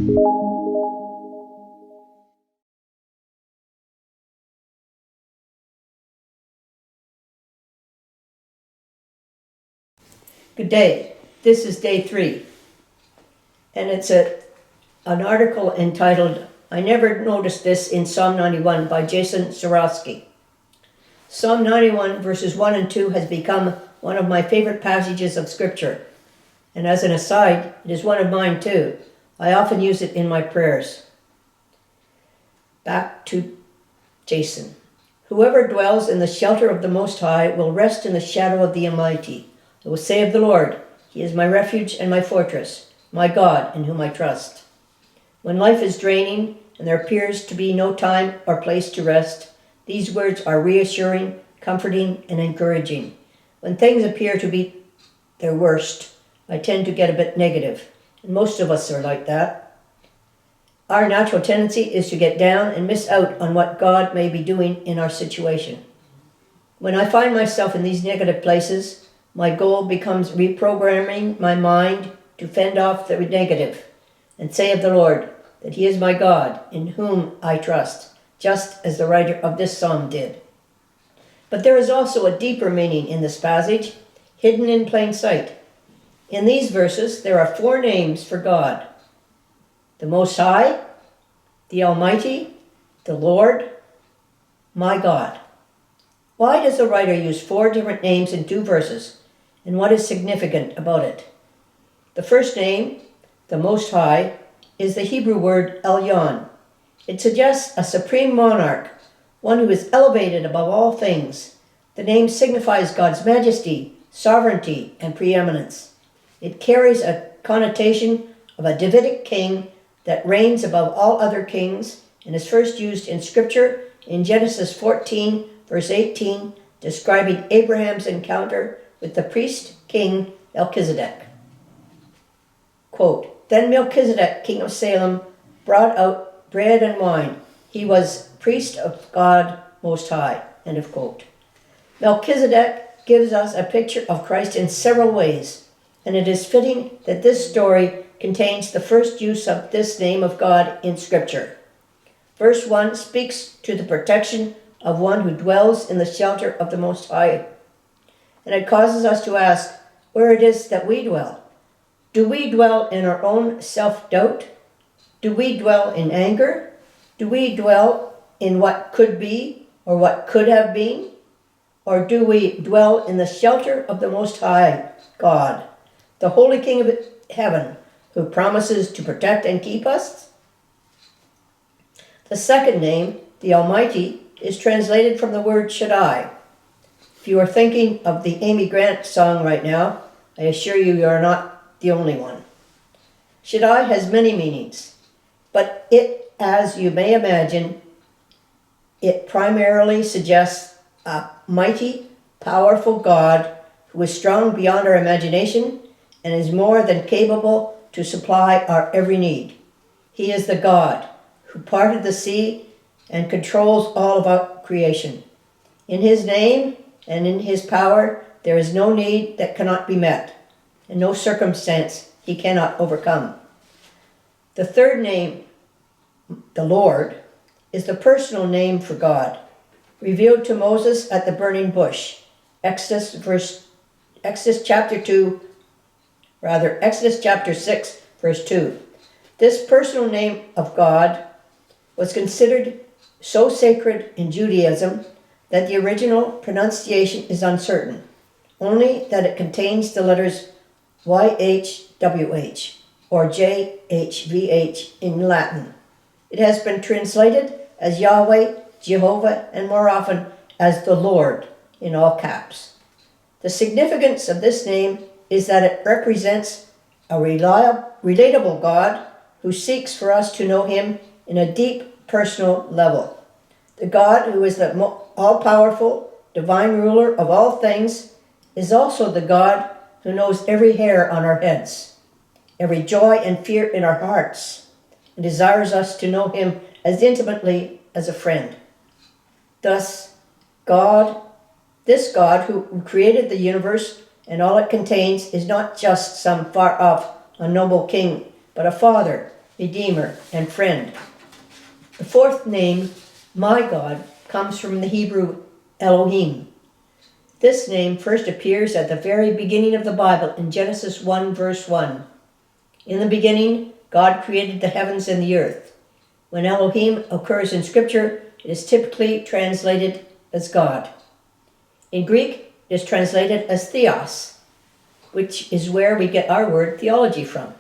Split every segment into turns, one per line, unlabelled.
Good day. This is day 3, and it's an article entitled, I Never Noticed This in Psalm 91 by Jason Zarowski. Psalm 91 verses 1 and 2 has become one of my favorite passages of Scripture, and as an aside, it is one of mine too. I often use it in my prayers. Back to Jason. Whoever dwells in the shelter of the Most High will rest in the shadow of the Almighty. I will say of the Lord, He is my refuge and my fortress, my God in whom I trust. When life is draining and there appears to be no time or place to rest, these words are reassuring, comforting, and encouraging. When things appear to be their worst, I tend to get a bit negative, and most of us are like that. Our natural tendency is to get down and miss out on what God may be doing in our situation. When I find myself in these negative places, my goal becomes reprogramming my mind to fend off the negative and say of the Lord that He is my God in whom I trust, just as the writer of this psalm did. But there is also a deeper meaning in this passage, hidden in plain sight. In these verses, there are 4 names for God: the Most High, the Almighty, the Lord, my God. Why does the writer use 4 different names in 2 verses? And what is significant about it? The first name, the Most High, is the Hebrew word Elyon. It suggests a supreme monarch, one who is elevated above all things. The name signifies God's majesty, sovereignty, and preeminence. It carries a connotation of a Davidic king that reigns above all other kings and is first used in Scripture in Genesis 14, verse 18, describing Abraham's encounter with the priest king Melchizedek. Quote, Then Melchizedek, king of Salem, brought out bread and wine. He was priest of God Most High. End of quote. Melchizedek gives us a picture of Christ in several ways, and it is fitting that this story contains the first use of this name of God in Scripture. Verse 1 speaks to the protection of one who dwells in the shelter of the Most High. And it causes us to ask where it is that we dwell. Do we dwell in our own self-doubt? Do we dwell in anger? Do we dwell in what could be or what could have been? Or do we dwell in the shelter of the Most High God, the Holy King of Heaven, who promises to protect and keep us? The second name, the Almighty, is translated from the word Shaddai. If you are thinking of the Amy Grant song right now, I assure you are not the only one. Shaddai has many meanings, but as you may imagine, it primarily suggests a mighty, powerful God who is strong beyond our imagination and is more than capable to supply our every need. He is the God who parted the sea and controls all of our creation. In His name and in His power, there is no need that cannot be met, and no circumstance He cannot overcome. The third name, the Lord, is the personal name for God, revealed to Moses at the burning bush. Exodus chapter 6, verse 2. This personal name of God was considered so sacred in Judaism that the original pronunciation is uncertain, only that it contains the letters YHWH or JHVH in Latin. It has been translated as Yahweh, Jehovah, and more often as the Lord in all caps. The significance of this name is that it represents a relatable God who seeks for us to know Him in a deep personal level. The God who is the all-powerful, divine ruler of all things is also the God who knows every hair on our heads, every joy and fear in our hearts, and desires us to know Him as intimately as a friend. Thus, this God who created the universe and all it contains is not just some far-off, unknowable king, but a father Redeemer, and Friend. The fourth name, my God, comes from the Hebrew Elohim. This name first appears at the very beginning of the Bible in Genesis 1, verse 1. In the beginning, God created the heavens and the earth. When Elohim occurs in Scripture, it is typically translated as God. In Greek, it is translated as theos, which is where we get our word theology from.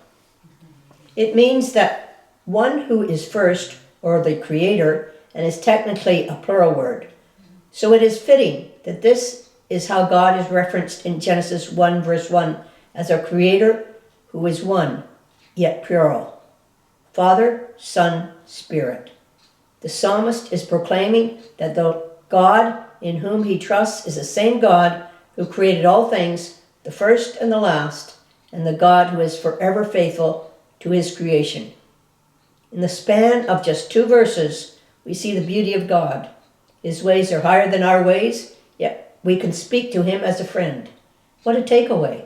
It means that one who is first, or the creator, and is technically a plural word. So it is fitting that this is how God is referenced in Genesis 1, verse 1, as our creator who is one, yet plural. Father, Son, Spirit. The psalmist is proclaiming that the God in whom he trusts is the same God who created all things, the first and the last, and the God who is forever faithful to his creation. In the span of just 2 verses, we see the beauty of God. His ways are higher than our ways, yet we can speak to him as a friend. What a takeaway.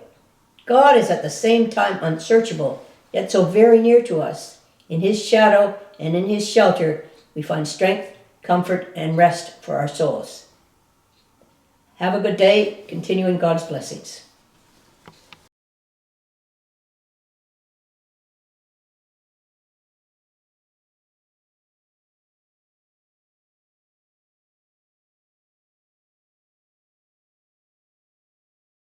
God is at the same time unsearchable, yet so very near to us. In his shadow and in his shelter, we find strength, comfort, and rest for our souls. Have a good day, continuing God's blessings.